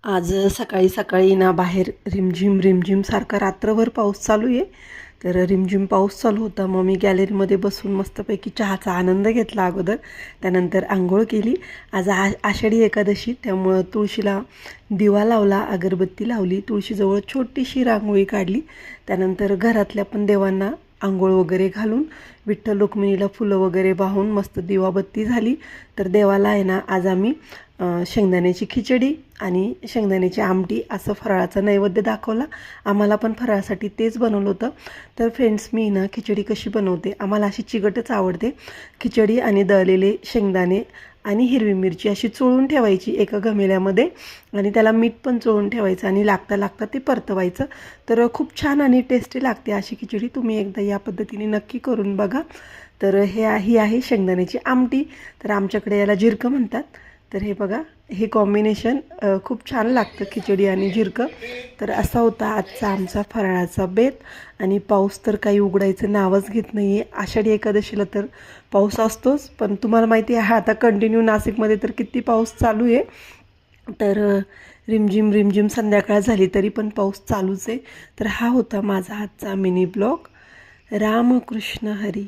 आज सकाळी सकाळी ना बाहेर रिमझिम रिमझिम सारखा रात्रभर पाऊस चालू आहे. तर रिमझिम पाऊस चालू होता. मग मी गॅलरीमध्ये बसून मस्तपैकी चहाचा आनंद घेतला अगोदर. त्यानंतर आंघोळ केली. आज आषाढी एकादशी, त्यामुळं तुळशीला दिवा लावला, अगरबत्ती लावली, तुळशीजवळ छोटीशी रांगोळी काढली. त्यानंतर घरातल्या पण देवांना आंघोळ वगैरे घालून विठ्ठल रुक्मिणीला फुलं वगैरे वाहून मस्त दिवाबत्ती झाली. तर देवाला आहे ना आज आम्ही शेंगदाण्याची खिचडी आणि शेंगदाण्याची आमटी असं फराळाचा नैवेद्य दाखवला. आम्हाला पण फराळासाठी तेच बनवलं होतं. तर फ्रेंड्स, मी ना खिचडी कशी बनवते, आम्हाला अशी चिकटच आवडते. खिचडी आणि दळलेले शेंगदाणे आणि हिरवी मिरची अशी चोळून ठेवायची एका घमेल्यामध्ये आणि त्याला मीठ पण चोळून ठेवायचं आणि लागता लागता ते परतवायचं. तर खूप छान आणि टेस्टी लागते अशी खिचडी. तुम्ही एकदा या पद्धतीने नक्की करून बघा. तर ही आहे शेंगदाण्याची आमटी. तर आमच्याकडे याला जिरकं म्हणतात. तर हे बघा, हे कॉम्बिनेशन खूप छान लागतं, खिचडी आणि जिरकं. तर असा होता आजचा आमचा फराळाचा बेत. आणि पाऊस तर काही उघडायचं नावच घेत नाही आहे. आषाढी एकादशीला तर पाऊस असतोच, पण तुम्हाला माहिती आहे आता कंटिन्यू नाशिकमध्ये तर किती पाऊस चालू आहे. तर रिमझिम रिमझिम संध्याकाळ झाली तरी पण पाऊस चालूच आहे. तर हा होता माझा आजचा मिनी ब्लॉग. रामकृष्ण हरी.